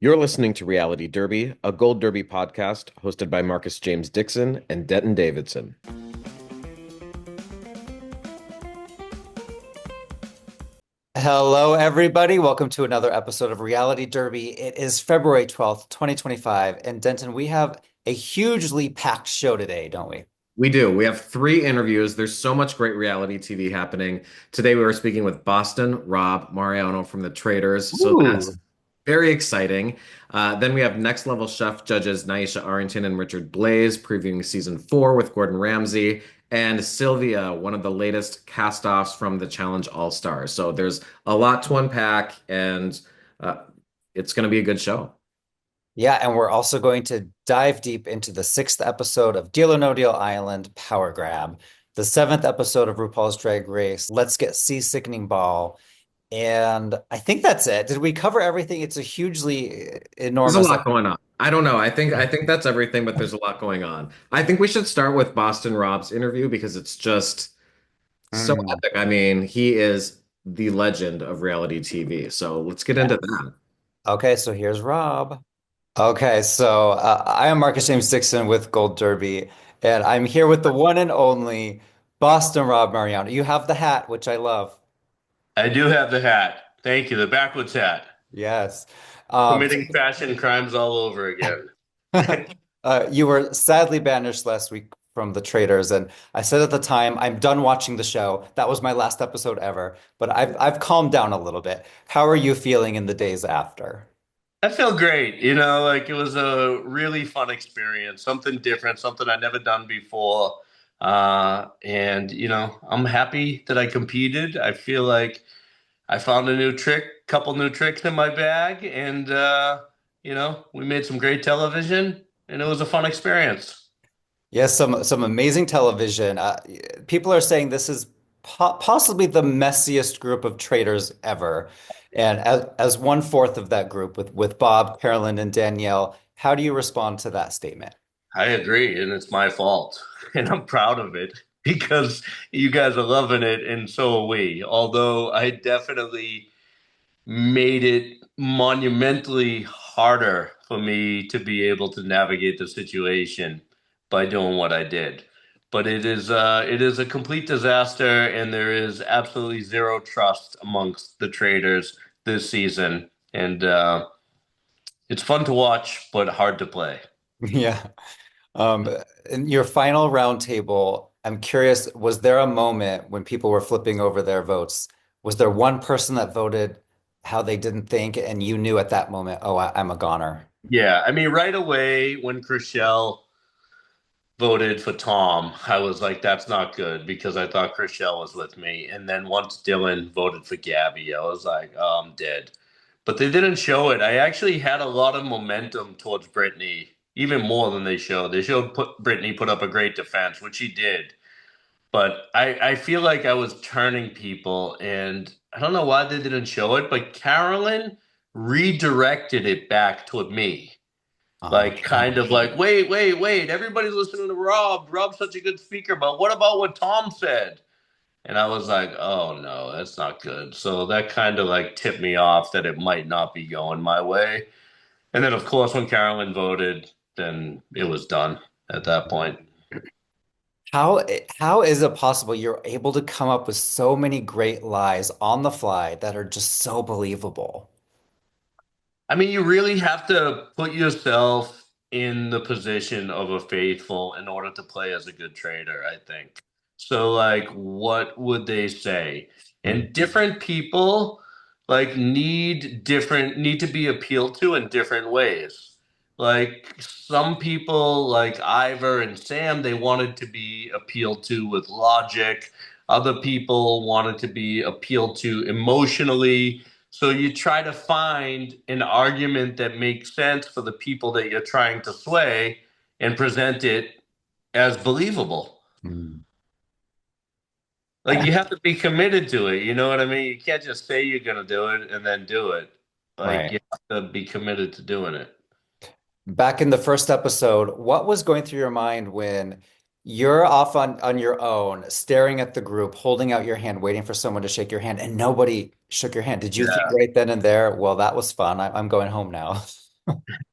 You're listening to Reality Derby, a Gold Derby podcast hosted by Marcus James Dixon and Denton Davidson. Hello, everybody. Welcome to another episode of Reality Derby. It is February 12th, 2025. And Denton, we have a hugely packed show today, don't we? We do. We have three interviews. There's so much great reality TV happening. Today we were speaking with Boston, Rob, Mariano from the Traitors. So that's Ooh. very exciting. Then we have Next Level Chef judges Nyesha Arrington and Richard Blais previewing season 4 with Gordon Ramsay. And Sylvia, one of the latest cast-offs from the Challenge All-Stars. So there's a lot to unpack, and uh, it's going to be a good show. Yeah, and we're also going to dive deep into the sixth episode of Deal or No Deal Island Power Grab, the seventh episode of RuPaul's Drag Race, Let's Get Sickening Ball. And I think that's it. Did we cover everything? It's a hugely There's a enormous. lot going on. I don't know. I think that's everything, but there's a lot going on. I think we should start with Boston Rob's interview because it's just so Mm. epic. I mean, he is the legend of reality TV. So let's get into that. Okay, so here's Rob. Okay, so I am Marcus James Dixon with Gold Derby, and I'm here with the one and only Boston Rob Mariano. You have the hat, which I love. I do have the hat. Thank you. The backwards hat. Yes. Um, Committing fashion crimes all over again. you were sadly banished last week from the Traitors, and I said at the time, I'm done watching the show. That was my last episode ever, but I've calmed down a little bit. How are you feeling in the days after? I feel great. Like it was a really fun experience, something different, something I'd never done before. And I'm happy that I competed. I feel like I found a new trick, couple new tricks in my bag, and we made some great television, and it was a fun experience. Yes, some amazing television. People are saying this is possibly the messiest group of traders ever. And as one fourth of that group with Bob, Carolyn, and Danielle, how do you respond to that statement? I agree, and it's my fault. And I'm proud of it because you guys are loving it, and so are we. Although I definitely made it monumentally harder for me to be able to navigate the situation by doing what I did. But it is a complete disaster, and there is absolutely zero trust amongst the traders this season. And it's fun to watch, but hard to play. Yeah. In your final roundtable, I'm curious, was there a moment when people were flipping over their votes? Was there one person that voted how they didn't think, and you knew at that moment, oh, I'm a goner? Yeah, I mean, right away when Chriselle voted for Tom, I was like, that's not good because I thought Chriselle was with me. And then once Dylan voted for Gabby, I was like, oh, I'm dead. But they didn't show it. I actually had a lot of momentum towards Brittany, even more than they showed. They showed Brittany put up a great defense, which she did. But I feel like I was turning people, and I don't know why they didn't show it, but Carolyn redirected it back toward me. Uh-huh. Like, kind of like, wait, wait, wait, everybody's listening to Rob. Rob's such a good speaker, but what about what Tom said? And I was like, oh no, that's not good. So that kind of like tipped me off that it might not be going my way. And then, of course, when Carolyn voted, then it was done at that point. How is it possible you're able to come up with so many great lies on the fly that are just so believable? I mean, you really have to put yourself in the position of a faithful in order to play as a good trader, I think. So, like, what would they say? And different people need to be appealed to in different ways. Like some people, like Ivor and Sam, they wanted to be appealed to with logic. Other people wanted to be appealed to emotionally. So you try to find an argument that makes sense for the people that you're trying to sway and present it as believable. Mm. Like you have to be committed to it. You know what I mean? You can't just say you're going to do it and then do it. Like Right. you have to be committed to doing it. Back in the first episode, what was going through your mind when you're off on your own, staring at the group, holding out your hand, waiting for someone to shake your hand, and nobody shook your hand? Did you think Yeah. right then and there, well, that was fun. I'm going home now?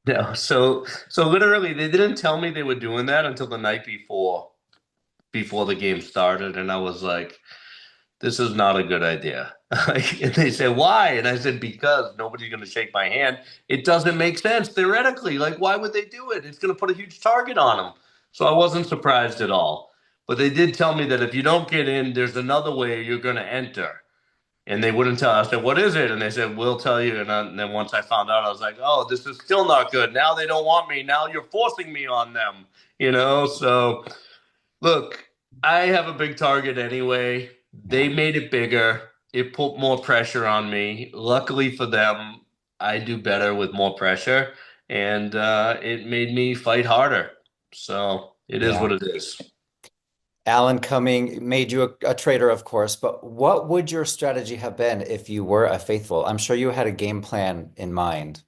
No, so literally they didn't tell me they were doing that until the night before the game started, and I was like, this is not a good idea. And they said, why? And I said, because nobody's going to shake my hand. It doesn't make sense theoretically. Like, why would they do it? It's going to put a huge target on them. So I wasn't surprised at all. But they did tell me that if you don't get in, there's another way you're going to enter. And they wouldn't tell. I said, what is it? And they said, we'll tell you. And then once I found out, I was like, oh, this is still not good. Now they don't want me. Now you're forcing me on them, you know? So look, I have a big target anyway. They made it bigger. It put more pressure on me. Luckily for them, I do better with more pressure, and it made me fight harder. So it is Yeah. what it is. Alan Cumming made you a traitor, of course, but what would your strategy have been if you were a faithful? I'm sure you had a game plan in mind.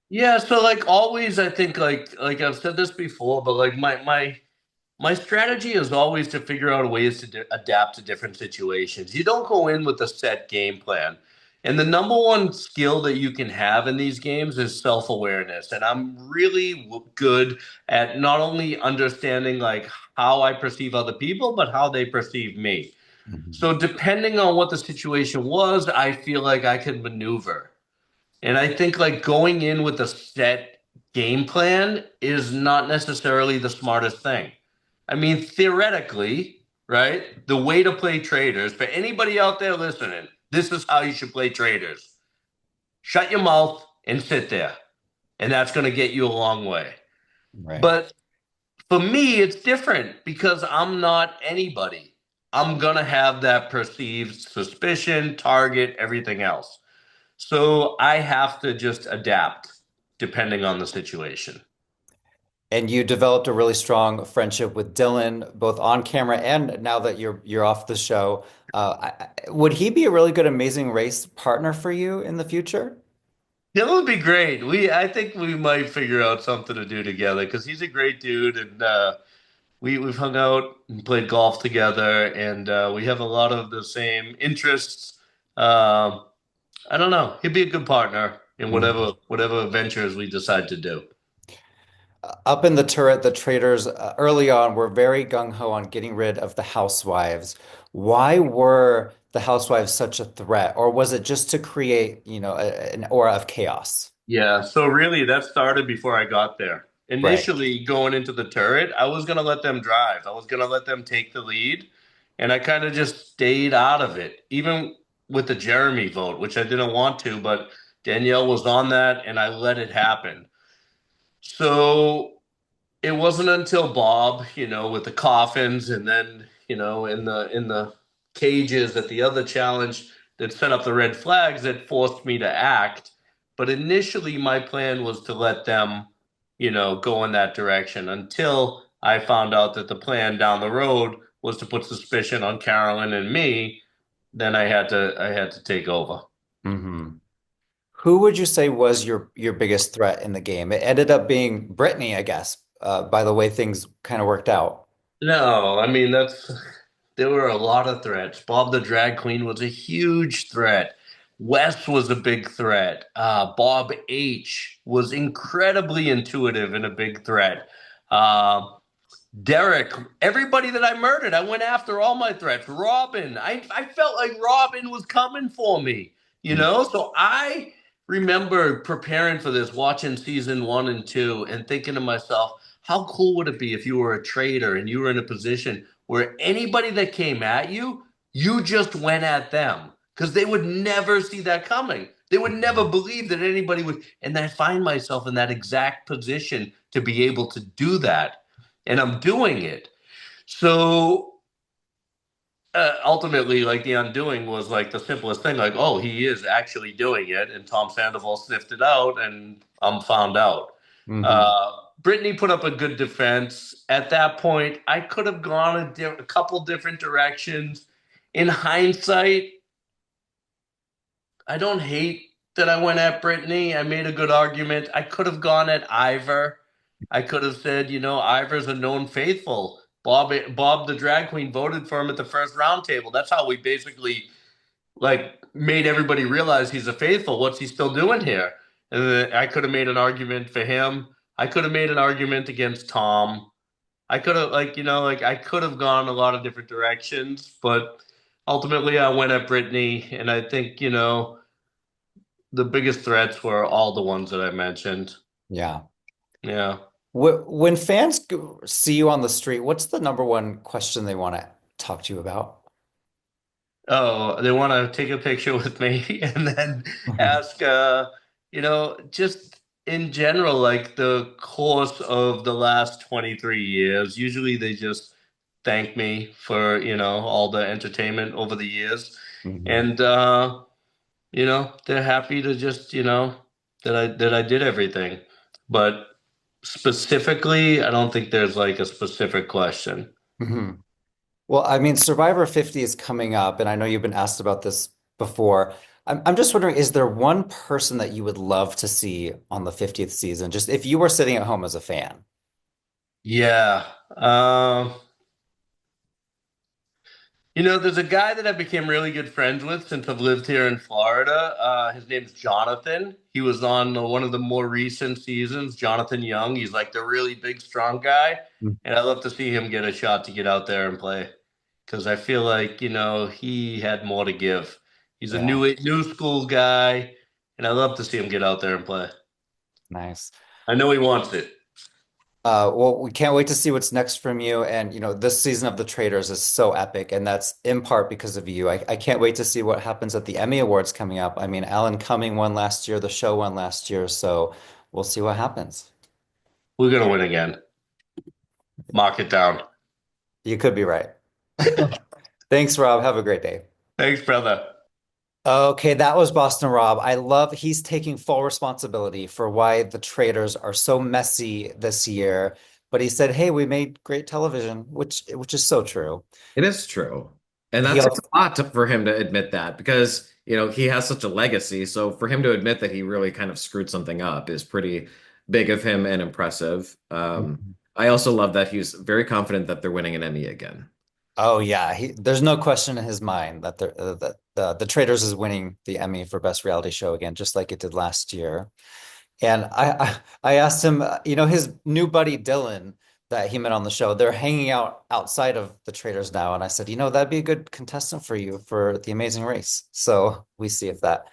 Yeah, so like always, I think like I've said this before, but like my strategy is always to figure out ways to adapt to different situations. You don't go in with a set game plan. And the number one skill that you can have in these games is self-awareness. And I'm really good at not only understanding like how I perceive other people, but how they perceive me. Mhm. So depending on what the situation was, I feel like I could maneuver. And I think like going in with a set game plan is not necessarily the smartest thing. I mean, theoretically, right? The way to play traders, for anybody out there listening, this is how you should play traders. Shut your mouth and sit there. And that's going to get you a long way. Right. But for me, it's different because I'm not anybody. I'm going to have that perceived suspicion, target, everything else. So I have to just adapt depending on the situation. And you developed a really strong friendship with Dylan, both on camera and now that you're off the show. Would he be a really good Amazing Race partner for you in the future? That would be great. I think we might figure out something to do together because he's a great dude, and we've hung out and played golf together, and we have a lot of the same interests. Um, I don't know. He'd be a good partner in Mhm. whatever ventures we decide to do. Up in the turret, the traders early on were very gung-ho on getting rid of the housewives. Why were the housewives such a threat? Or was it just to create, an aura of chaos? Yeah, so really that started before I got there. Right. Initially, going into the turret, I was going to let them drive. I was going to let them take the lead, and I kind of just stayed out of it, even with the Jeremy vote, which I didn't want to, but Danielle was on that, and I let it happen. So it wasn't until Bob, with the coffins, and then in the cages at the other challenge that set up the red flags that forced me to act. But initially, my plan was to let them, go in that direction until I found out that the plan down the road was to put suspicion on Carolyn and me. Then I had to take over. Hmm. Who would you say was your biggest threat in the game? It ended up being Brittany, I guess, by the way things kind of worked out. No, I mean there were a lot of threats. Bob the drag queen was a huge threat. Wes was a big threat. Bob H was incredibly intuitive and a big threat. Uh, Derek, everybody that I murdered, I went after all my threats. Robin, I felt like Robin was coming for me, you Mm. know? So I remember preparing for this, watching season 1 and 2, and thinking to myself, how cool would it be if you were a traitor and you were in a position where anybody that came at you, you just went at them? Because they would never see that coming. They would never believe that anybody would. And I find myself in that exact position to be able to do that, and I'm doing it. So ultimately, like the undoing was like the simplest thing. Like, oh, he is actually doing it, and Tom Sandoval sniffed it out, and I'm found out. Hmm. Uh, Brittany put up a good defense. At that point, I could have gone a couple different directions. In hindsight, I don't hate that I went at Brittany. I made a good argument. I could have gone at Ivor. I could have said, Ivor's a known faithful. Bob the drag queen voted for him at the first round table. That's how we basically like made everybody realize he's a faithful. What's he still doing here? And then I could have made an argument for him. I could have made an argument against Tom. I could have, like, like I could have gone a lot of different directions, but ultimately I went at Brittany, and I think, the biggest threats were all the ones that I mentioned. Yeah. Yeah. When fans see you on the street, what's the number one question they want to talk to you about? Oh, they want to take a picture with me and then ask, just in general, like the course of the last 23 years. Usually they just thank me for, all the entertainment over the years. Mhm. And, they're happy to just, that I did everything. But specifically, I don't think there's like a specific question. Mhm. Well, I mean, Survivor 50 is coming up, and I know you've been asked about this before. I'm just wondering, is there one person that you would love to see on the 50th season? Just if you were sitting at home as a fan. Yeah. There's a guy that I became really good friends with since I've lived here in Florida. His name's Jonathan. He was on one of the more recent seasons, Jonathan Young. He's like the really big, strong guy. Mm. And I love to see him get a shot to get out there and play because I feel like, he had more to give. He's a Yeah, new school guy, and I love to see him get out there and play. nice. I know he wants it. Well, we can't wait to see what's next from you. And, this season of The Traitors is so epic, and that's in part because of you. I can't wait to see what happens at the Emmy Awards coming up. I mean, Alan Cumming won last year, the show won last year, so we'll see what happens. We're going to win again. Mark it down. You could be right. Thanks, Rob. Have a great day. Thanks, brother. Okay, that was Boston Rob. I love he's taking full responsibility for why the Traitors are so messy this year. But he said, "Hey, we made great television," which is so true. It is true. And He that takes also, a lot for him to admit that because, he has such a legacy. So for him to admit that he really kind of screwed something up is pretty big of him and impressive. I also love that he's very confident that they're winning an Emmy again. oh yeah, there's no question in his mind that the Traitors is winning the Emmy for Best Reality Show again, just like it did last year. And I asked him, his new buddy Dylan that he met on the show, they're hanging out outside of the Traitors now. And I said, that'd be a good contestant for you for The Amazing Race. So we'll see if that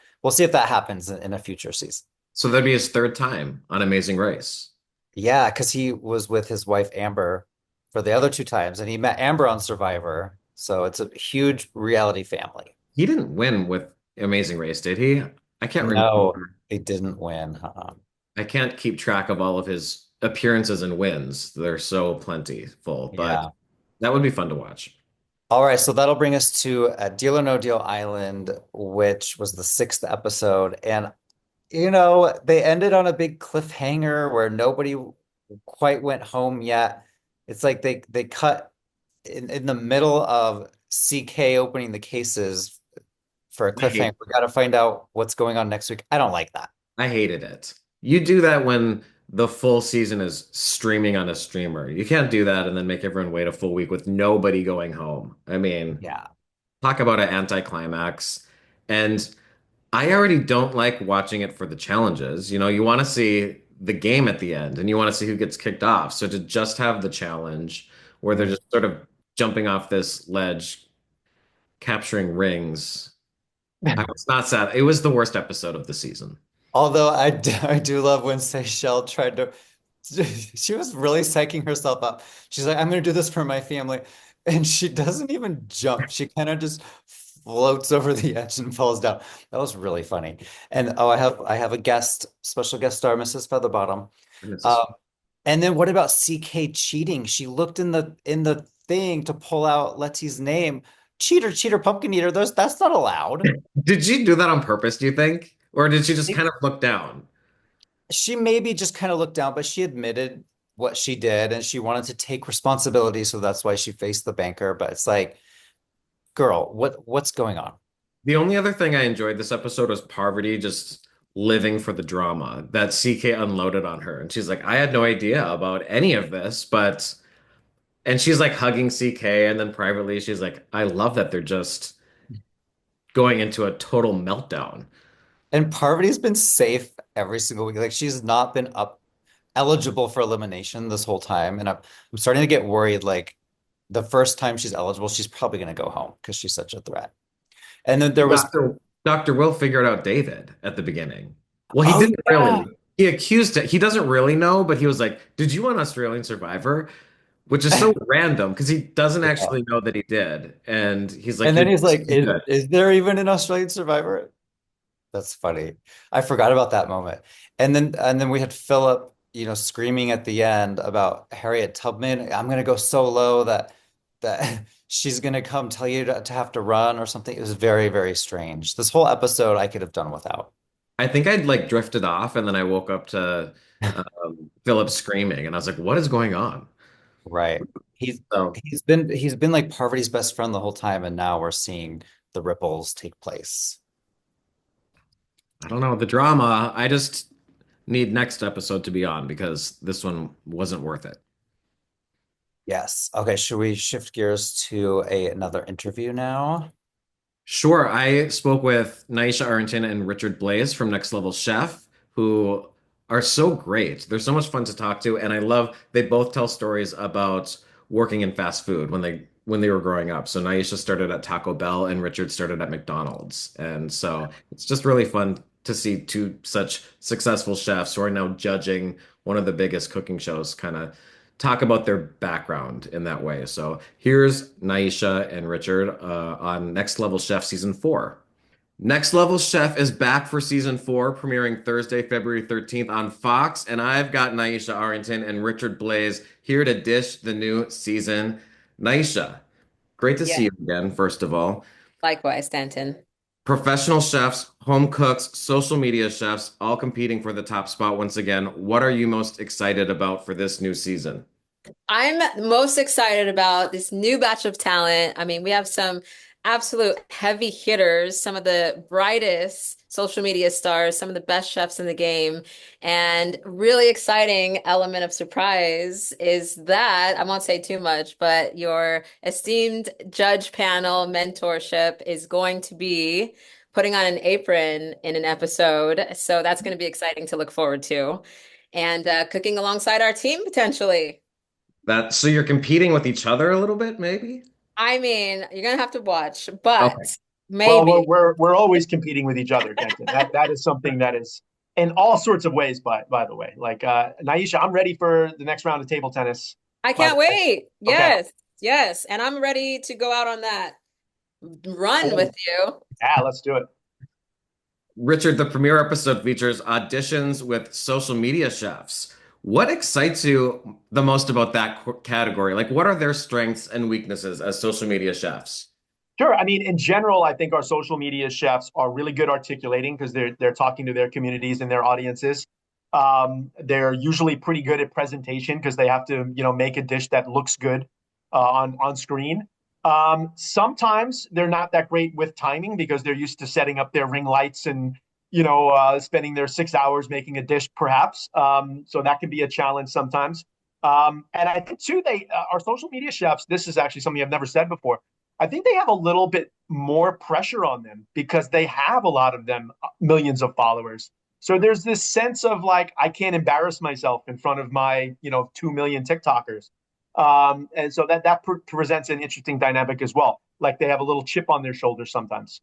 happens in a future season. So that'd be his third time on Amazing Race. Yeah, because he was with his wife Amber for the other two times, and he met Amber on Survivor. So it's a huge reality family. He didn't win with Amazing Race, did he? I can't No, remember. they didn't win. I can't keep track of all of his appearances and wins. They're so plentiful, but Yeah. that would be fun to watch. All right, so that'll bring us to Deal or No Deal Island, which was the sixth episode. And, they ended on a big cliffhanger where nobody quite went home yet. It's like they cut in the middle of CK opening the cases for a I hate cliffhanger. We got to find out what's going on next week. I don't like that. I hated it. You do that when the full season is streaming on a streamer. You can't do that and then make everyone wait a full week with nobody going home. I mean, Yeah. talk about an anticlimax. And I already don't like watching it for the challenges. You want to see the game at the end and you want to see who gets kicked off. So to just have the challenge where they're Mm. just sort of jumping off this ledge, capturing rings, I was not sad. It was the worst episode of the season. Although I do love when Seychelle tried to, she was really psyching herself up. She's like, I'm going to do this for my family. And she doesn't even jump. She kind of just floats over the edge and falls down. That was really funny. And oh, I have a special guest star, Mrs. Featherbottom. Goodness, Um, and then what about CK cheating? She looked in the thing to pull out Letty's name. Cheater, cheater, pumpkin eater. That's not allowed. did she do that on purpose, do you think? Or did she just kind of look down? She maybe just kind of looked down, but she admitted what she did and she wanted to take responsibility. So that's why she faced the banker. But it's like, girl, what's going on? The only other thing I enjoyed this episode was Parvati just living for the drama that CK unloaded on her. And she's like, I had no idea about any of this, but and she's like hugging CK, and then privately she's like, I love that they're just going into a total meltdown. And Parvati's been safe every single week. Like she's not been up eligible for elimination this whole time. And I'm starting to get worried, like the first time she's eligible, she's probably gonna go home because she's such a threat. And then there was Dr. Will figured out David at the beginning. Well, he oh didn't yeah. really. He accused it. He doesn't really know, but he was like, "Did you want Australian Survivor?" Which is so random because he doesn't Yeah. actually know that he did. And he's like, And "You're then he's just like, too good." is there even an Australian Survivor? That's funny. I forgot about that moment. And then we had Philip, screaming at the end about Harriet Tubman. I'm gonna go so low that she's gonna come tell you to have to run or something. It was very, very strange. This whole episode I could have done without. I think I'd like drifted off, and then I woke up to Philip screaming, and I was like, "What is going on?" Right. He's So he's been like Parvati's best friend the whole time, and now we're seeing the ripples take place. I don't know the drama. I just need next episode to be on because this one wasn't worth it. Yes. Okay, should we shift gears to another interview now? Sure. I spoke with Nyesha Arrington and Richard Blais from Next Level Chef, who are so great. They're so much fun to talk to, and I love they both tell stories about working in fast food when they were growing up. So Nyesha started at Taco Bell and Richard started at McDonald's. And so it's just really fun to see two such successful chefs who are now judging one of the biggest cooking shows kind of talk about their background in that way. So here's Nyesha and Richard on Next Level Chef season 4. Next Level Chef is back for season 4, premiering Thursday, February 13th on Fox. And I've got Nyesha Arrington and Richard Blais here to dish the new season. Nyesha, great to Yeah, see you again, first of all. likewise, Denton. Professional chefs, home cooks, social media chefs, all competing for the top spot once again. What are you most excited about for this new season? I'm most excited about this new batch of talent. I mean, we have some absolute heavy hitters, some of the brightest social media stars, some of the best chefs in the game. And really exciting element of surprise is that I won't say too much, but your esteemed judge panel mentorship is going to be putting on an apron in an episode. So that's going to be exciting to look forward to. And cooking alongside our team potentially. That so you're competing with each other a little bit, maybe? I mean, you're gonna have to watch, Okay. but Well, maybe. we're always competing with each other, Denton. That is something that is in all sorts of ways. By the way, like Nyesha, I'm ready for the next round of table tennis. I By the can't way, wait. okay. Yes, yes. And I'm ready to go out on that run with you. Yeah, let's do it. Richard, the premiere episode features auditions with social media chefs. What excites you the most about that category? Like, what are their strengths and weaknesses as social media chefs? Sure. I mean, in general, I think our social media chefs are really good articulating because they're talking to their communities and their audiences. They're usually pretty good at presentation because they have to, make a dish that looks good on screen. Sometimes they're not that great with timing because they're used to setting up their ring lights and spending their 6 hours making a dish, perhaps. So that can be a challenge sometimes. And I think too, they our social media chefs. This is actually something I've never said before. I think they have a little bit more pressure on them because they have a lot of them, millions of followers. So there's this sense of like, I can't embarrass myself in front of my, 2 million TikTokers. And so that presents an interesting dynamic as well. Like they have a little chip on their shoulder sometimes.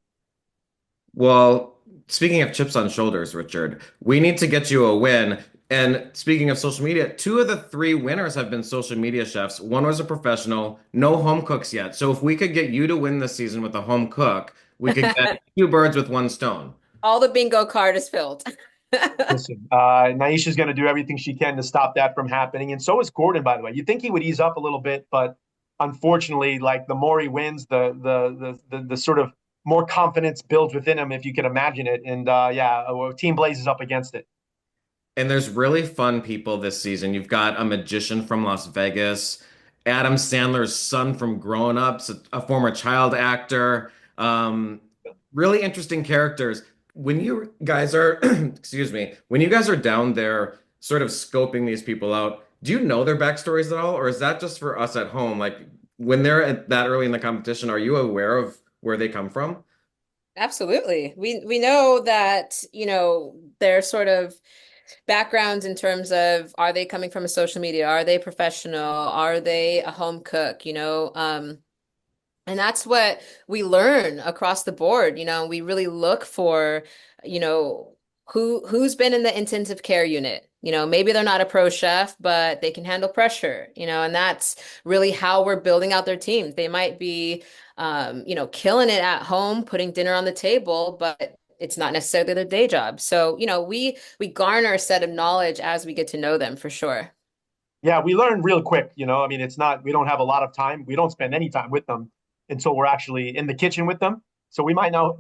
Well, speaking of chips on shoulders, Richard, we need to get you a win. And speaking of social media, two of the three winners have been social media chefs. One was a professional, no home cooks yet. So if we could get you to win this season with a home cook, we could get two birds with one stone. All the bingo card is filled. Listen, Nyesha's going to do everything she can to stop that from happening. And so is Gordon, by the way. You'd think he would ease up a little bit, but unfortunately, like the more he wins, the sort of more confidence builds within him, if you can imagine it. And Team Blaze is up against it. And there's really fun people this season. You've got a magician from Las Vegas, Adam Sandler's son from Grown Ups, a former child actor. Really interesting characters. When you guys are, excuse me, when you guys are down there sort of scoping these people out, do you know their backstories at all? Or is that just for us at home? Like when they're at that early in the competition, are you aware of where they come from? Absolutely. We know that, their sort of backgrounds in terms of, are they coming from a social media? Are they professional? Are they a home cook? And that's what we learn across the board. We really look for, you know, who's been in the intensive care unit. Maybe they're not a pro chef, but they can handle pressure, and that's really how we're building out their teams. They might be, killing it at home, putting dinner on the table, but it's not necessarily their day job. So, we garner a set of knowledge as we get to know them for sure. Yeah, we learn real quick. I mean, it's not, we don't have a lot of time. We don't spend any time with them until we're actually in the kitchen with them. So we might know,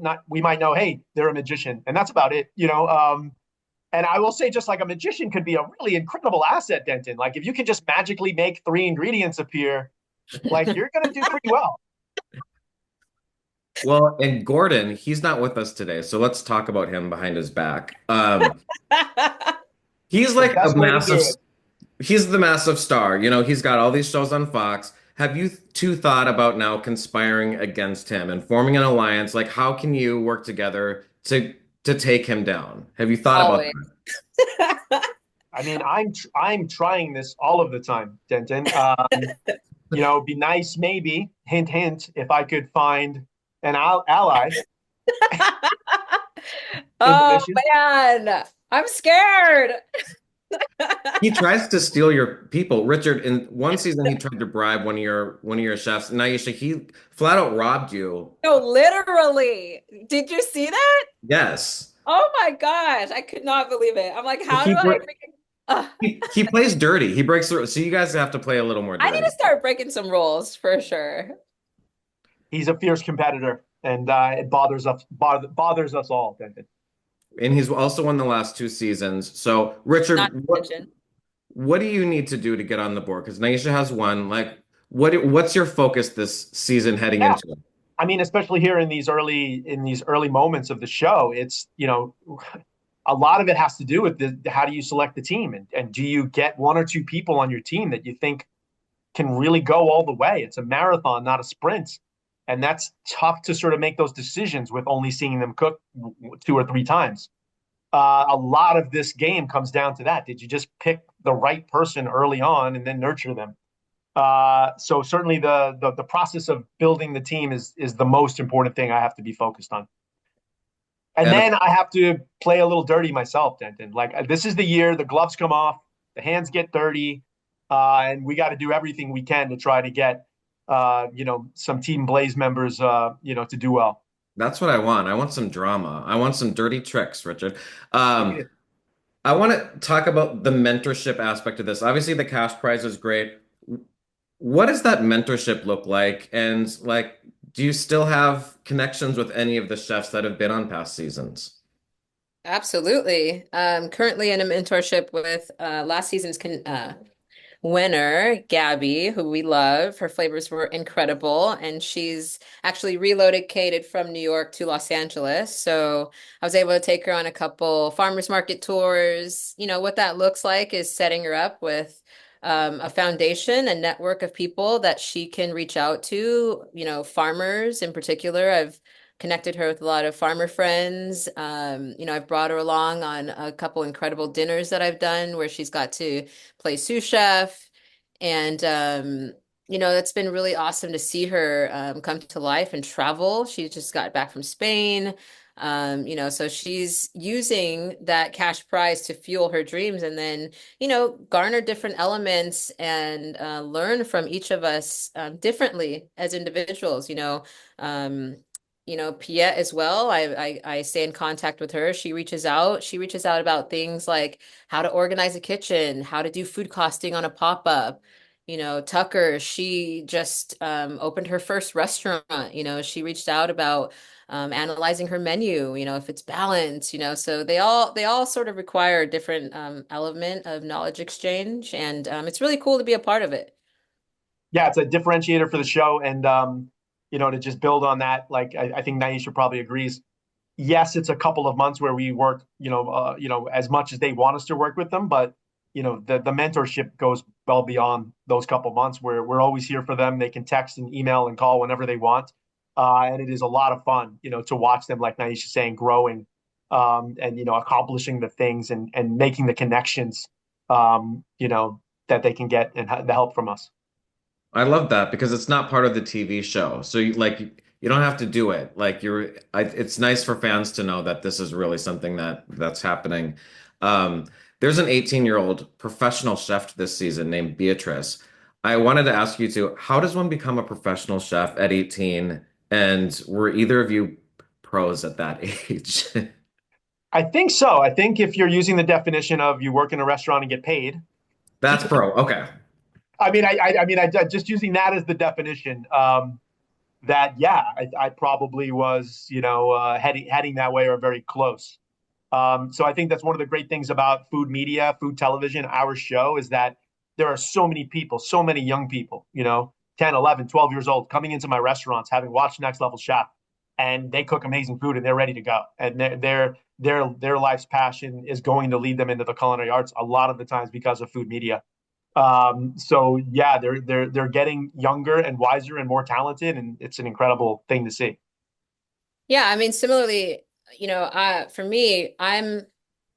hey, they're a magician, and that's about it. And I will say, just like a magician could be a really incredible asset, Denton. Like if you can just magically make three ingredients appear, like you're going to do pretty well. Well, and Gordon, he's not with us today, so let's talk about him behind his back. He's The like a best way to do massive, it. he's the massive star. He's got all these shows on Fox. Have you two thought about now conspiring against him and forming an alliance? Like, how can you work together to take him down? Have you thought about Always. that? I mean, I'm trying this all of the time, Denton. It'd be nice, maybe, hint, hint, if I could find an ally in the Oh mission. man, I'm scared. He tries to steal your people. Richard, in one season, he tried to bribe one of your chefs. Nyesha, he flat out robbed you. No, literally. Did you see that? Yes. Oh my gosh, I could not believe it. I'm like, how do He I br- freaking Ugh. he plays dirty. He breaks the rules. So you guys have to play a little more I need dirty. to start breaking some rules for sure. He's a fierce competitor, and it bothers us all, Denton. And he's also won the last two seasons. So, Not Richard, to what mention. what do you need to do to get on the board? Because Nyesha has one. Like, what's your focus this season heading Yeah, into it? I mean, especially here in these early moments of the show, it's a lot of it has to do with how do you select the team, and do you get one or two people on your team that you think can really go all the way? It's a marathon, not a sprint, and that's tough to sort of make those decisions with only seeing them cook two or three times. A lot of this game comes down to that. Did you just pick the right person early on and then nurture them? So certainly the process of building the team is the most important thing I have to be focused on. And And then I have to play a little dirty myself, Denton. Like this is the year the gloves come off, the hands get dirty, and we got to do everything we can to try to get some Team Blais members to do well. that's what I want. I want some drama. I want some dirty tricks, Richard. Um, I want to talk about the mentorship aspect of this. Obviously, the cash prize is great. What does that mentorship look like? And like, do you still have connections with any of the chefs that have been on past seasons? Absolutely. Currently in a mentorship with last season's winner, Gabby, who we love. Her flavors were incredible, and she's actually relocated from New York to Los Angeles. So I was able to take her on a couple farmers market tours. What that looks like is setting her up with a foundation, a network of people that she can reach out to, farmers in particular. I've connected her with a lot of farmer friends. I've brought her along on a couple incredible dinners that I've done where she's got to play sous chef. And, that's been really awesome to see her come to life and travel. She just got back from Spain. So she's using that cash prize to fuel her dreams and then, garner different elements and learn from each of us differently as individuals. Um, Piet as well. I stay in contact with her. She reaches out. She reaches out about things like how to organize a kitchen, how to do food costing on a pop-up. Tucker, she just opened her first restaurant. She reached out about analyzing her menu, if it's balanced, so they all sort of require a different element of knowledge exchange, and it's really cool to be a part of it. Yeah, it's a differentiator for the show, and to just build on that, like I think Naisha probably agrees. Yes, it's a couple of months where we work, as much as they want us to work with them, but the mentorship goes well beyond those couple months where we're always here for them. They can text and email and call whenever they want. And it is a lot of fun, to watch them, like Nyesha saying, growing, and accomplishing the things and making the connections, that they can get and the help from us. I love that because it's not part of the TV show. So you don't have to do it. Like it's nice for fans to know that this is really something that's happening. Um, there's an 18-year-old professional chef this season named Beatrice. I wanted to ask you two, how does one become a professional chef at 18? And were either of you pros at that age? I think so. I think if you're using the definition of you work in a restaurant and get paid, That's pro. Okay. just using that as the definition. That yeah, I probably was, heading that way or very close. So I think that's one of the great things about food media, food television, our show is that there are so many people, so many young people, 10, 11, 12 years old coming into my restaurants, having watched Next Level Chef, and they cook amazing food and they're ready to go. And their life's passion is going to lead them into the culinary arts a lot of the times because of food media. So yeah, they're getting younger and wiser and more talented, and it's an incredible thing to see. Yeah, I mean, similarly, for me, I'm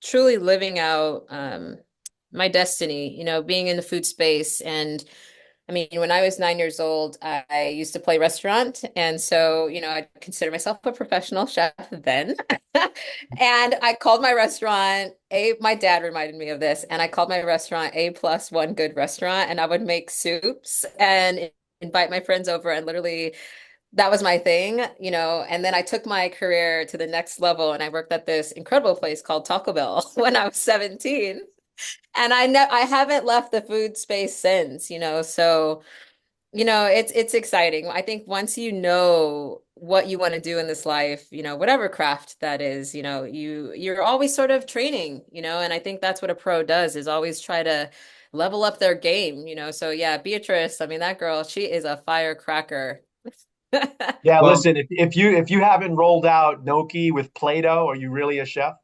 truly living out my destiny, being in the food space. And I mean, when I was 9 years old, I used to play restaurant. And so, I consider myself a professional chef then. And I called my restaurant my dad reminded me of this, and I called my restaurant A+1 good restaurant, and I would make soups and invite my friends over, and literally that was my thing, and then I took my career to the next level and I worked at this incredible place called Taco Bell when I was 17. And I haven't left the food space since, so it's exciting. I think once you know what you want to do in this life, whatever craft that is, you're always sort of training, and I think that's what a pro does is always try to level up their game, so yeah, Beatrice, I mean that girl, she is a firecracker. Yeah, Well, listen, if you haven't rolled out gnocchi with Play-Doh, are you really a chef?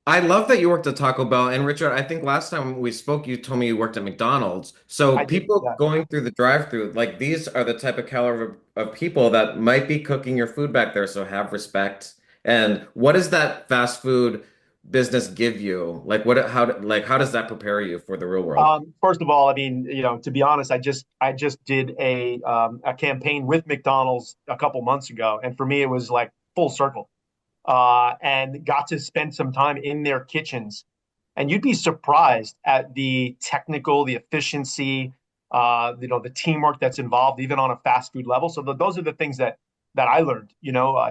I love that you worked at Taco Bell. And Richard, I think last time we spoke, you told me you worked at McDonald's. So I did. people Yeah. going through the drive-through, like these are the type of caliber of people that might be cooking your food back there. So have respect. And what does that fast food business give you? How does that prepare you for the real world? First of all, I mean, to be honest, I just did a campaign with McDonald's a couple months ago, and for me, it was like full circle. And got to spend some time in their kitchens. And you'd be surprised at the efficiency, the teamwork that's involved, even on a fast food level. So those are the things that I learned.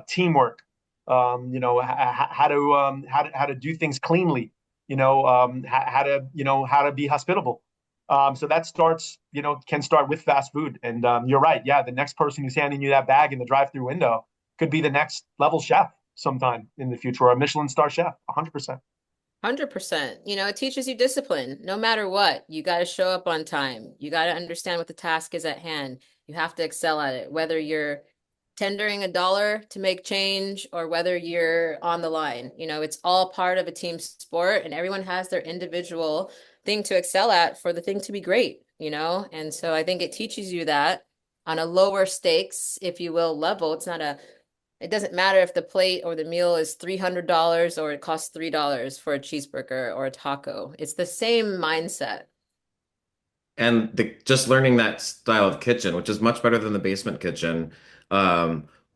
Teamwork, how to do things cleanly, how to be hospitable. So that can start with fast food. And you're right. Yeah, the next person who's handing you that bag in the drive-through window could be the next level chef sometime in the future, or a Michelin star chef, 100%. 100%. It teaches you discipline. No matter what, you got to show up on time. You got to understand what the task is at hand. You have to excel at it, whether you're tendering a dollar to make change or whether you're on the line. It's all part of a team sport, and everyone has their individual thing to excel at for the thing to be great, And so I think it teaches you that on a lower stakes, if you will, level. It doesn't matter if the plate or the meal is $300 or it costs $3 for a cheeseburger or a taco. It's the same mindset. And just learning that style of kitchen, which is much better than the basement kitchen.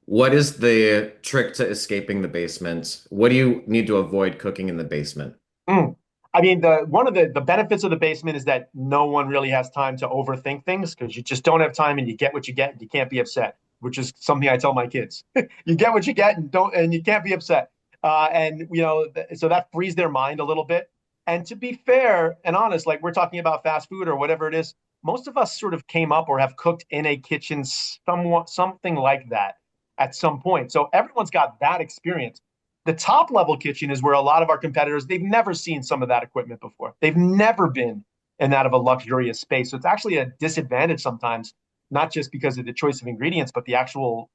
What is the trick to escaping the basement? What do you need to avoid cooking in the basement? Mm. I mean, one of the benefits of the basement is that no one really has time to overthink things because you just don't have time and you get what you get and you can't be upset, which is something I tell my kids. You get what you get and you can't be upset. So that frees their mind a little bit. And to be fair and honest, like we're talking about fast food or whatever it is, most of us sort of came up or have cooked in a kitchen something like that at some point. So everyone's got that experience. The top level kitchen is where a lot of our competitors, they've never seen some of that equipment before. They've never been in that of a luxurious space. So it's actually a disadvantage sometimes, not just because of the choice of ingredients, but the actual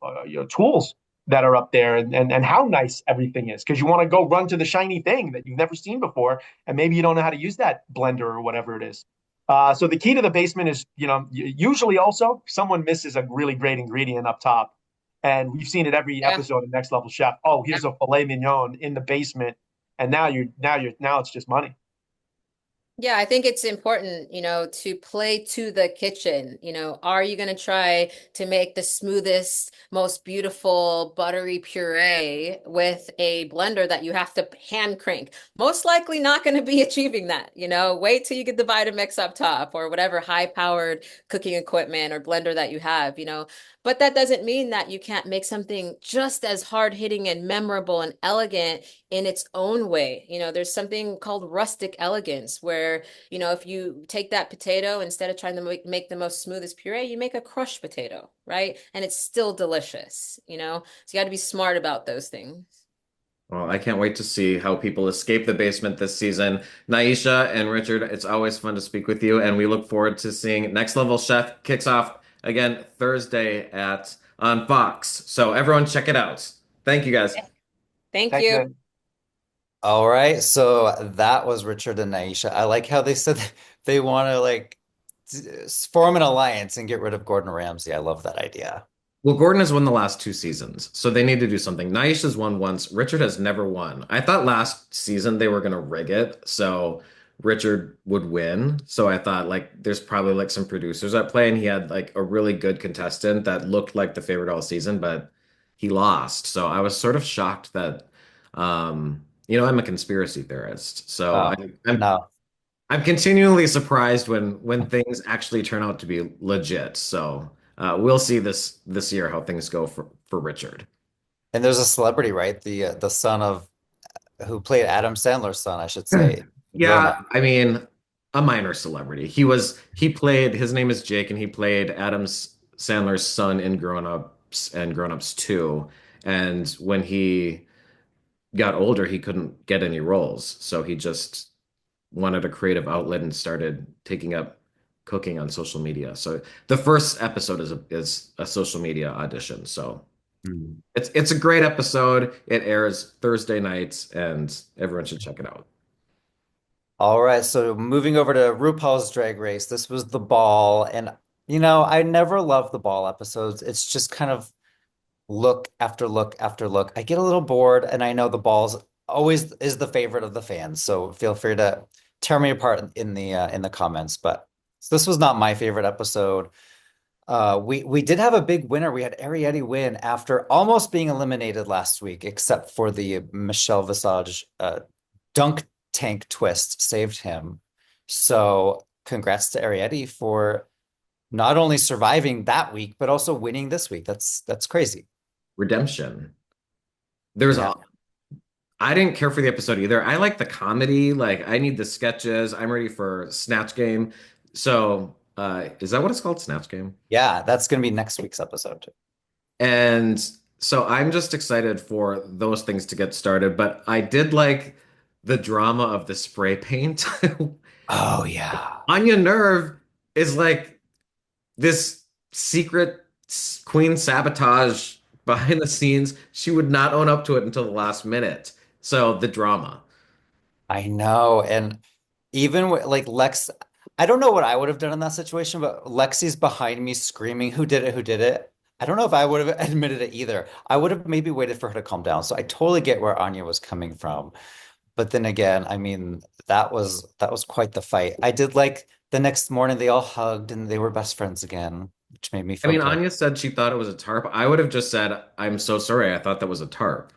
tools that are up there and how nice everything is. Because you want to go run to the shiny thing that you've never seen before, and maybe you don't know how to use that blender or whatever it is. So the key to the basement is, usually also someone misses a really great ingredient up top. And we've seen it every Yeah. episode of Next Level Chef. Oh, here's a filet mignon in the basement, and now it's just money. Yeah, I think it's important, to play to the kitchen. Are you going to try to make the smoothest, most beautiful buttery puree with a blender that you have to hand crank? Most likely not going to be achieving that. Wait till you get the Vitamix up top or whatever high-powered cooking equipment or blender that you have. But that doesn't mean that you can't make something just as hard-hitting and memorable and elegant in its own way. There's something called rustic elegance where, if you take that potato, instead of trying to make the most smoothest puree, you make a crushed potato, right? And it's still delicious. So you got to be smart about those things. Well, I can't wait to see how people escape the basement this season. Nyesha and Richard, it's always fun to speak with you, and we look forward to seeing Next Level Chef kicks off again Thursday at on Fox. So everyone check it out. Thank you guys. Thank Thanks, you. man. All right, so that was Richard and Nyesha. I like how they said they want to form an alliance and get rid of Gordon Ramsay. I love that idea. Well, Gordon has won the last two seasons, so they need to do something. Nyesha's won once. Richard has never won. I thought last season they were going to rig it so Richard would win. So I thought like there's probably like some producers at play, and he had like a really good contestant that looked like the favorite all season, but he lost. So I was sort of shocked that, I'm a conspiracy theorist, so Oh, no. I'm continually surprised when things actually turn out to be legit. So we'll see this year how things go for Richard. And there's a celebrity, right? The son of who played Adam Sandler's son, I should say, grown Yeah, up. I mean, a minor celebrity. He played, his name is Jake, and he played Sandler's son in Grown Ups and Grown Ups 2. And when he got older, he couldn't get any roles, so he just wanted a creative outlet and started taking up cooking on social media. So the first episode is a social media audition. So Hmm. it's a great episode. It airs Thursday nights, and everyone should check it out. All right, so moving over to RuPaul's Drag Race, this was the ball, and I never love the ball episodes. It's just kind of look after look after look. I get a little bored, and I know the balls always is the favorite of the fans. So feel free to tear me apart in the comments. But this was not my favorite episode. We did have a big winner. We had Arietti win after almost being eliminated last week, except for the Michelle Visage dunk tank twist saved him. So congrats to Arietti for not only surviving that week, but also winning this week. That's crazy. Redemption. There's Yeah. a I didn't care for the episode either. I like the comedy. Like I need the sketches. I'm ready for Snatch Game. So is that what it's called? Snatch Game? Yeah, that's going to be next week's episode too. And so I'm just excited for those things to get started. But I did like the drama of the spray paint. Oh yeah. Anya Nerve is like this secret queen sabotage behind the scenes. She would not own up to it until the last minute. So the drama. I know. And even with, like Lex, I don't know what I would have done in that situation, but Lexi's behind me screaming, "Who did it? Who did it?" I don't know if I would have admitted it either. I would have maybe waited for her to calm down. So I totally get where Anya was coming from. But then again, I mean, that was quite the fight. I did like the next morning they all hugged and they were best friends again, which made me I feel mean, good. Anya said she thought it was a tarp. I would have just said, I'm so sorry. I thought that was a tarp.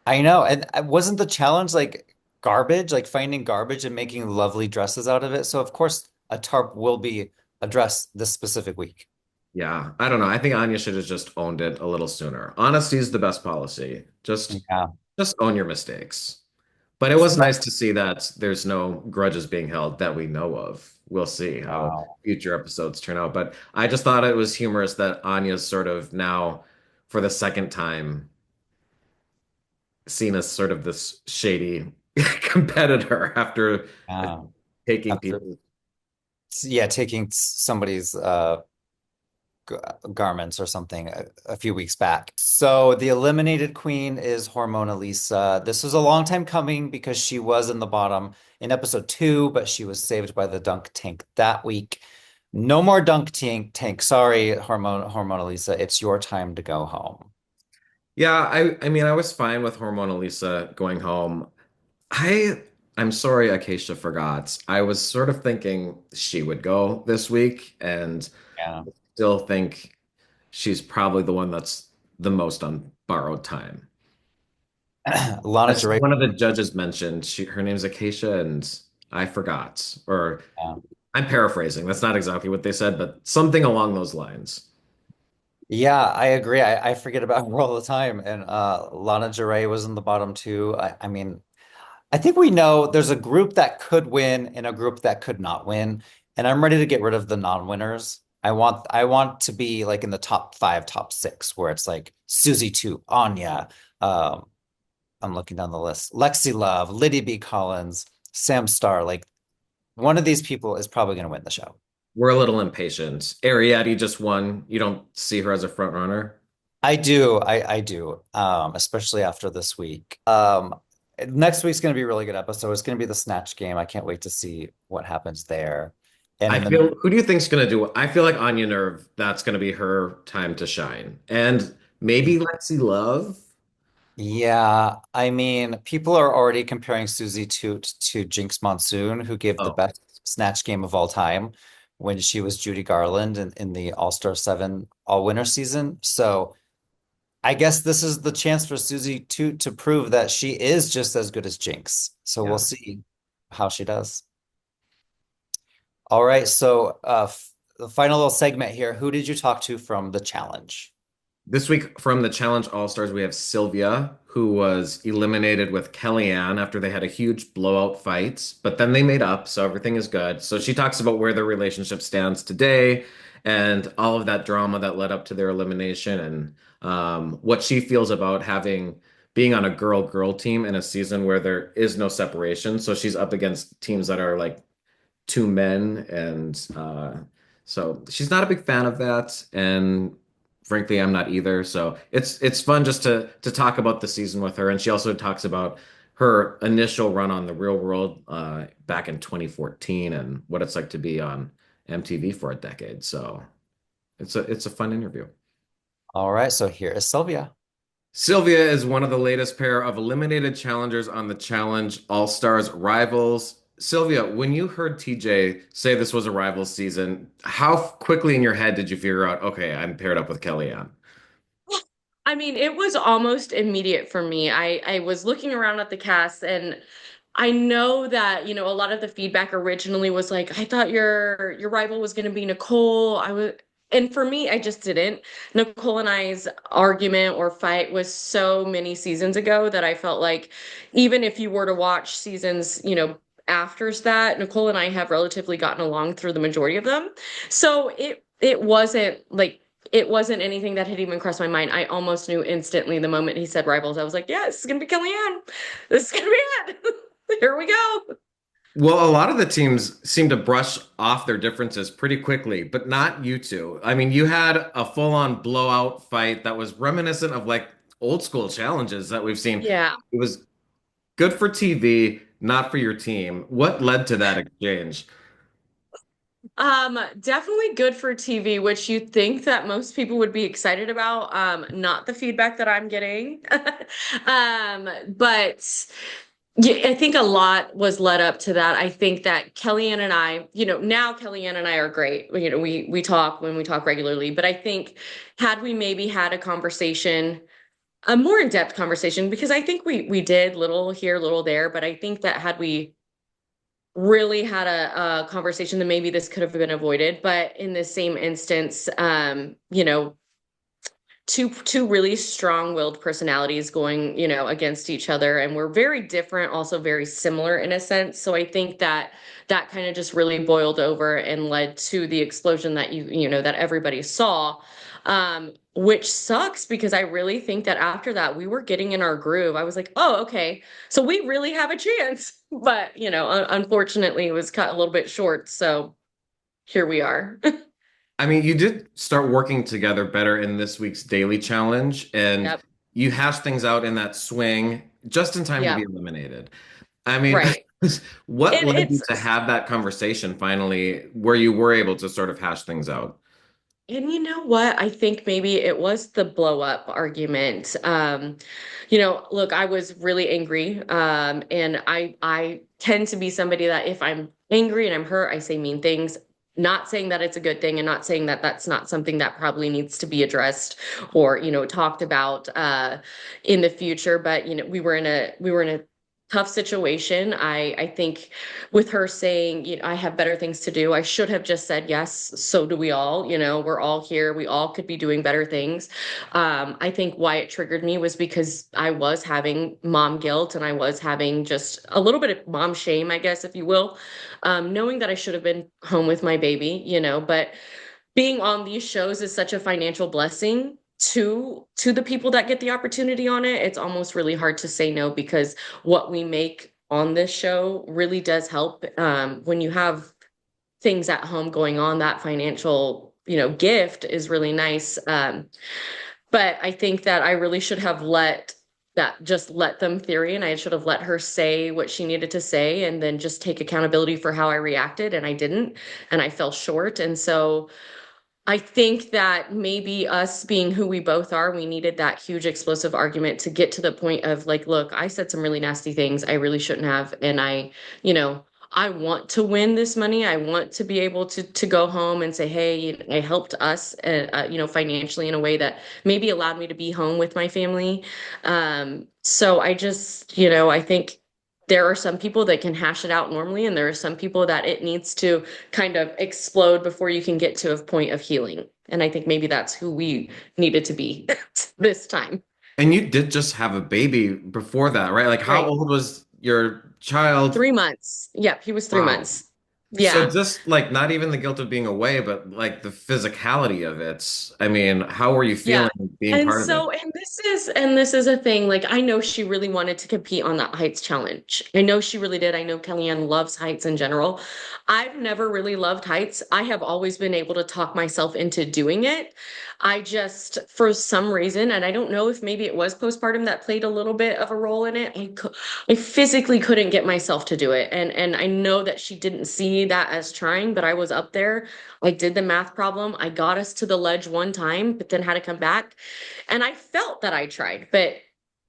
I know. And wasn't the challenge like garbage, like finding garbage and making lovely dresses out of it? So of course a tarp will be a dress this specific week. Yeah, I don't know. I think Anya should have just owned it a little sooner. Honesty is the best policy. Yeah. Just own your mistakes. But it was nice to see that there's no grudges being held that we know of. We'll see how Wow. future episodes turn out. But I just thought it was humorous that Anya's sort of now, for the second time, seen as sort of this shady competitor after Yeah. taking After, people. yeah, taking somebody's g- garments or something a few weeks back. So the eliminated queen is Hormona Lisa. This was a long time coming because she was in the bottom in episode 2, but she was saved by the dunk tank that week. No more dunk tank. Sorry, hormonal Lisa. It's your time to go home. Yeah, I mean I was fine with Hormona Lisa going home. I I'm sorry Acacia forgot. I was sort of thinking she would go this week and Yeah. still think she's probably the one that's the most on borrowed time. Lana That's Del one of the Rey. judges mentioned. Her name's Acacia and I forgot. Or Yeah. I'm paraphrasing. That's not exactly what they said, but something along those lines. Yeah, I agree. I forget about her all the time. And Lana Del Rey was in the bottom two. I mean, I think we know there's a group that could win and a group that could not win. And I'm ready to get rid of the non-winners. I want to be like in the top five, top six, where it's like Susie two, Anya. Um, I'm looking down the list. Lexi Love, Lydia B. Collins, Sam Starr. Like one of these people is probably going to win the show. We're a little impatient. Ariadne just won. You don't see her as a front runner. I do. I do. Especially after this week. Next week's going to be a really good episode. It's going to be the Snatch Game. I can't wait to see what happens there. And I in the feel, who do you think's gonna do it? I feel like Anya Nerve, that's gonna be her time to shine. And maybe Lexi Love. Yeah, I mean, people are already comparing Susie Toot to Jinx Monsoon, who gave the Oh, best Snatch Game of all time when she was Judy Garland in the All-Star 7 All-Winner season. So I guess this is the chance for Susie Toot to prove that she is just as good as Jinx. So we'll yeah. see how she does. All right, so the final little segment here. Who did you talk to from the challenge? This week from the Challenge All-Stars, we have Sylvia, who was eliminated with Kellyanne after they had a huge blowout fight, but then they made up, so everything is good. So she talks about where their relationship stands today and all of that drama that led up to their elimination and what she feels about having being on a girl-girl team in a season where there is no separation. So she's up against teams that are like two men, and so she's not a big fan of that. And frankly, I'm not either. So it's fun just to talk about the season with her. And she also talks about her initial run on the Real World back in 2014 and what it's like to be on MTV for a decade. So it's a fun interview. All right, so here is Sylvia. Sylvia is one of the latest pair of eliminated challengers on the Challenge All Stars Rivals. Sylvia, when you heard TJ say this was a Rivals season, how quickly in your head did you figure out, okay, I'm paired up with Kellyanne? I mean, it was almost immediate for me. I was looking around at the cast and I know that, a lot of the feedback originally was like, I thought your rival was going to be Nicole. And for me, I just didn't. Nicole and I's argument or fight was so many seasons ago that I felt like even if you were to watch seasons, after that, Nicole and I have relatively gotten along through the majority of them. So it wasn't like it wasn't anything that had even crossed my mind. I almost knew instantly the moment he said rivals. I was like, yeah, this is gonna be Kellyanne. This is gonna be it. Here we go. Well, a lot of the teams seem to brush off their differences pretty quickly, but not you two. I mean, you had a full-on blowout fight that was reminiscent of like old school challenges that we've seen. Yeah. It was good for TV, not for your team. What led to that exchange? Definitely good for TV, which you think that most people would be excited about. Not the feedback that I'm getting. But yeah, I think a lot was led up to that. I think that Kellyanne and I, now Kellyanne and I are great. We talk when we talk regularly, but I think had we maybe had a conversation, a more in-depth conversation, because I think we did little here, little there, but I think that had we really had a conversation, then maybe this could have been avoided. But in the same instance, two really strong-willed personalities going, against each other, and we're very different, also very similar in a sense. So I think that that kind of just really boiled over and led to the explosion that that everybody saw. Which sucks because I really think that after that we were getting in our groove. I was like, oh, okay, so we really have a chance. But unfortunately, it was cut a little bit short. So here we are. I mean, you did start working together better in this week's daily challenge, and Yep. you hashed things out in that swing just in time to be Yeah. eliminated. I mean, Right. What And led you it's to have that conversation finally, where you were able to sort of hash things out? And you know what? I think maybe it was the blow up argument. Look, I was really angry. And I tend to be somebody that if I'm angry and I'm hurt, I say mean things. Not saying that it's a good thing and not saying that that's not something that probably needs to be addressed or, talked about in the future. But, we were in a tough situation. I think with her saying, I have better things to do. I should have just said yes. So do we all. We're all here. We all could be doing better things. I think why it triggered me was because I was having mom guilt and I was having just a little bit of mom shame, I guess, if you will, knowing that I should have been home with my baby. But being on these shows is such a financial blessing to the people that get the opportunity on it. It's almost really hard to say no because what we make on this show really does help. When you have things at home going on, that financial gift is really nice. But I think that I really should have let them theory, and I should have let her say what she needed to say and then just take accountability for how I reacted, and I didn't, and I fell short. And so I think that maybe us being who we both are, we needed that huge explosive argument to get to the point of like, look, I said some really nasty things I really shouldn't have. And I want to win this money. I want to be able to go home and say, hey, I helped us, financially in a way that maybe allowed me to be home with my family. So I just, I think there are some people that can hash it out normally, and there are some people that it needs to kind of explode before you can get to a point of healing. And I think maybe that's who we needed to be this time. And you did just have a baby before that, right? Like, how Right. old was your child? 3 months. Yep, he was three Wow. months. So Yeah. just like not even the guilt of being away, but like the physicality of it. I mean, how were you Yeah. feeling being And part of it? so, and this is a thing. Like, I know she really wanted to compete on that heights challenge. I know she really did. I know Kellyanne loves heights in general. I've never really loved heights. I have always been able to talk myself into doing it. I just, for some reason, and I don't know if maybe it was postpartum that played a little bit of a role in it. I physically couldn't get myself to do it. And I know that she didn't see that as trying, but I was up there. I did the math problem. I got us to the ledge one time, but then had to come back. And I felt that I tried, but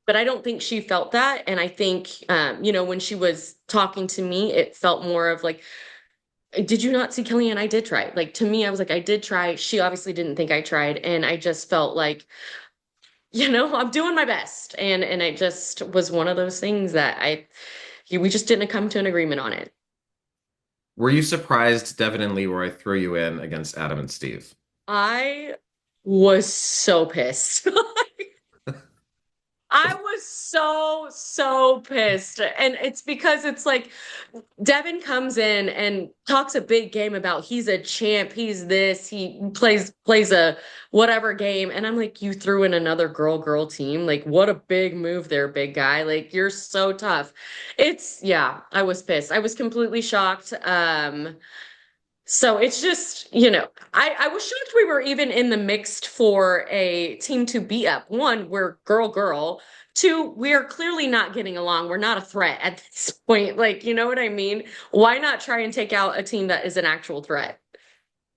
I don't think she felt that. And I think, when she was talking to me, it felt more of like, did you not see Kelly? And I did try. Like, to me, I was like, I did try. She obviously didn't think I tried. And I just felt like, I'm doing my best. And it just was one of those things that we just didn't come to an agreement on it. Were you surprised Devin and Leroy threw you in against Adam and Steve? I was so pissed. I was so, so pissed. And it's because it's like Devin comes in and talks a big game about he's a champ, he's this, he plays a whatever game. And I'm like, you threw in another girl team. Like, what a big move there, big guy. Like, you're so tough. Yeah, I was pissed. I was completely shocked. So it's just, I was shocked we were even in the mixed for a team to beat up. One, we're girl. Two, we are clearly not getting along. We're not a threat at this point. Like, you know what I mean? Why not try and take out a team that is an actual threat?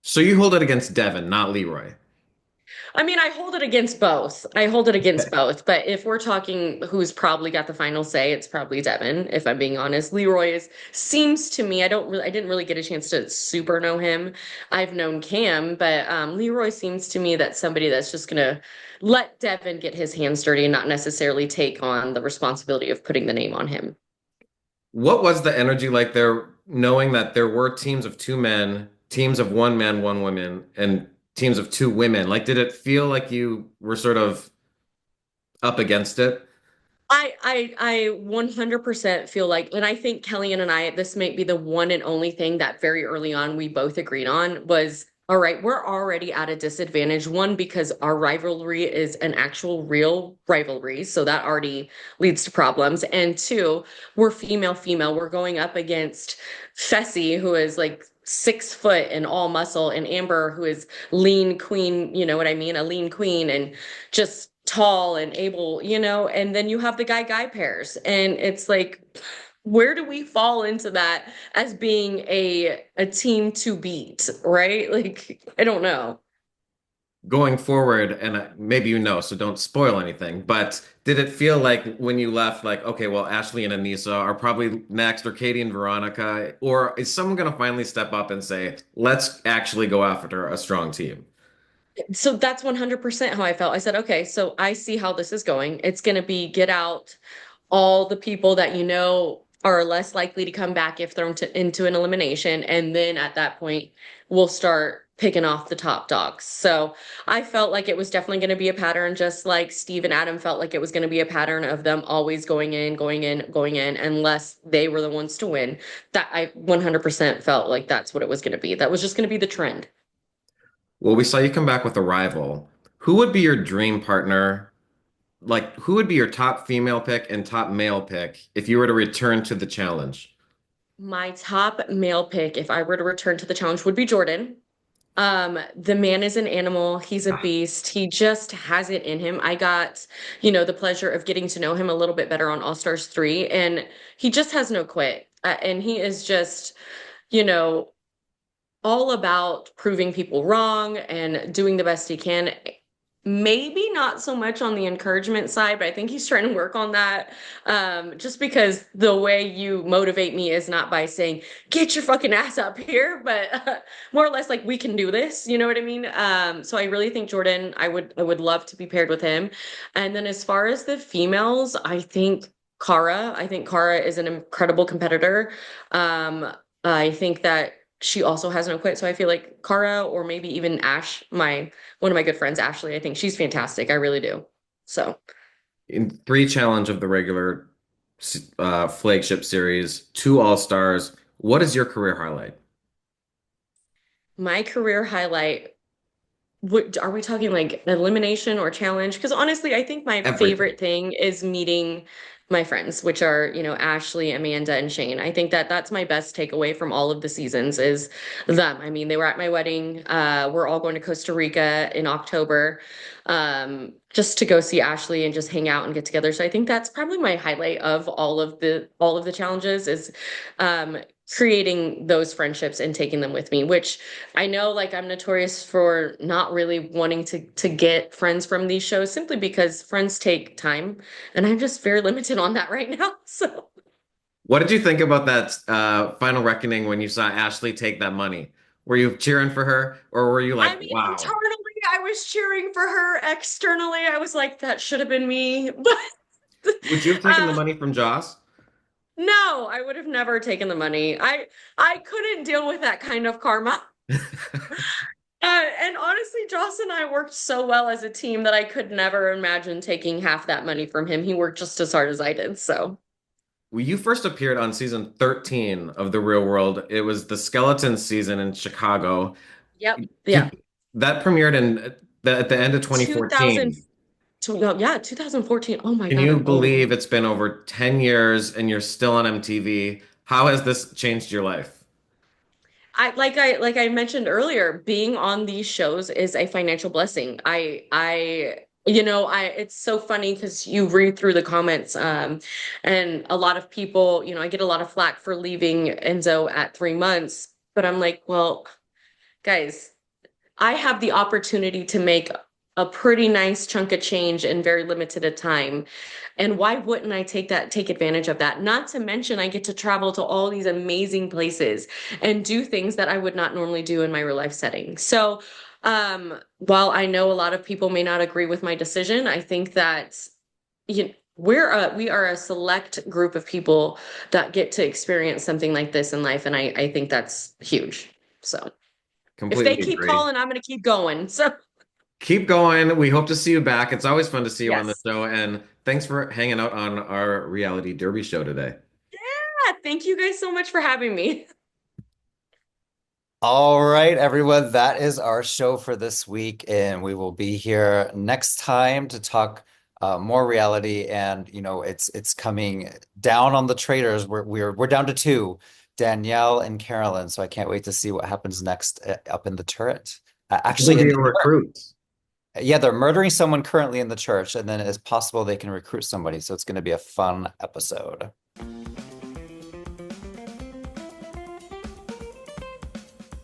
So you hold it against Devin, not Leroy. I mean, I hold it against both. I hold it against both. But if we're talking who's probably got the final say, it's probably Devin, if I'm being honest. Seems to me, I didn't really get a chance to super know him. I've known Cam, but Leroy seems to me that somebody that's just gonna let Devin get his hands dirty and not necessarily take on the responsibility of putting the name on him. What was the energy like there, knowing that there were teams of two men, teams of one man, one woman, and teams of two women? Like, did it feel like you were sort of up against it? I 100% feel like, and I think Kellyanne and I, this might be the one and only thing that very early on we both agreed on was, all right, we're already at a disadvantage. One, because our rivalry is an actual real rivalry. So that already leads to problems. And two, we're female. We're going up against Fessy, who is like 6 foot and all muscle, and Amber, who is lean queen, you know what I mean? A lean queen and just tall and able, and then you have the guy pairs. And it's like, where do we fall into that as being a team to beat, right? Like, I don't know. Going forward, and maybe you know, so don't spoil anything, but did it feel like when you left, like, okay, well, Ashley and Anissa are probably next, or Katie and Veronica, or is someone going to finally step up and say, let's actually go after a strong team? So that's 100% how I felt. I said, okay, so I see how this is going. It's going to be get out all the people that you know are less likely to come back if thrown into an elimination. And then at that point, we'll start picking off the top dogs. So I felt like it was definitely going to be a pattern, just like Steve and Adam felt like it was going to be a pattern of them always going in, going in, going in, unless they were the ones to win. That I 100% felt like that's what it was going to be. That was just going to be the trend. Well, we saw you come back with a rival. Who would be your dream partner? Like, who would be your top female pick and top male pick if you were to return to the challenge? My top male pick, if I were to return to the challenge, would be Jordan. The man is an animal. He's a beast. He just has it in him. I got, the pleasure of getting to know him a little bit better on All Stars 3, and he just has no quit. And he is just, you know, all about proving people wrong and doing the best he can. Maybe not so much on the encouragement side, but I think he's trying to work on that. Just because the way you motivate me is not by saying, get your fucking ass up here, but more or less like, we can do this. You know what I mean? So I really think Jordan, I would love to be paired with him. And then as far as the females, I think Cara is an incredible competitor. I think that she also has no quit. So I feel like Cara, or maybe even one of my good friends, Ashley, I think she's fantastic. I really do. So In three challenge of the regular flagship series, two all-stars, what is your career highlight? my career highlight, what are we talking, like elimination or challenge? Because honestly, I think my Everything. favorite thing is meeting my friends, which are, Ashley, Amanda, and Shane. I think that that's my best takeaway from all of the seasons is them. I mean, they were at my wedding. We're all going to Costa Rica in October, just to go see Ashley and just hang out and get together. So I think that's probably my highlight of all of the challenges is creating those friendships and taking them with me, which I know, like, I'm notorious for not really wanting to get friends from these shows simply because friends take time, and I'm just very limited on that right now. So, What did you think about that final reckoning when you saw Ashley take that money? Were you cheering for her, or were you I like, mean, wow? internally, I was cheering for her. Externally, I was like, that should have been me. But Would you have taken the uh, money from Joss? no, I would have never taken the money. I couldn't deal with that kind of karma. And honestly, Joss and I worked so well as a team that I could never imagine taking half that money from him. He worked just as hard as I did. So, Well, you first appeared on season 13 of The Real World. It was the skeleton season in Chicago. yep, yeah. Can, that premiered at the end of 2000, 2014. no, yeah, 2014. Oh my Can God, you I'm old. believe it's been over 10 years and you're still on MTV? How has this changed your life? I mentioned earlier, being on these shows is a financial blessing. It's so funny because you read through the comments, and a lot of people, I get a lot of flack for leaving Enzo at 3 months, but I'm like, well, guys, I have the opportunity to make a pretty nice chunk of change in very limited a time. And why wouldn't I take advantage of that? Not to mention I get to travel to all these amazing places and do things that I would not normally do in my real life setting. So, while I know a lot of people may not agree with my decision, I think that we are a select group of people that get to experience something like this in life, and I think that's huge. So if they Completely keep agree. calling, I'm going to keep going. So Keep going. We hope to see you back. It's always fun to see you on the yes. show. And thanks for hanging out on our reality derby show today. Yeah, thank you guys so much for having me. All right, everyone, that is our show for this week, and we will be here next time to talk more reality. And it's coming down on the Traitors. We're down to two, Danielle and Carolyn. So I can't wait to see what happens next up in the turret. Who Actually, will in be the a turret. recruit? Yeah, they're murdering someone currently in the church, and then it's possible they can recruit somebody. So it's going to be a fun episode.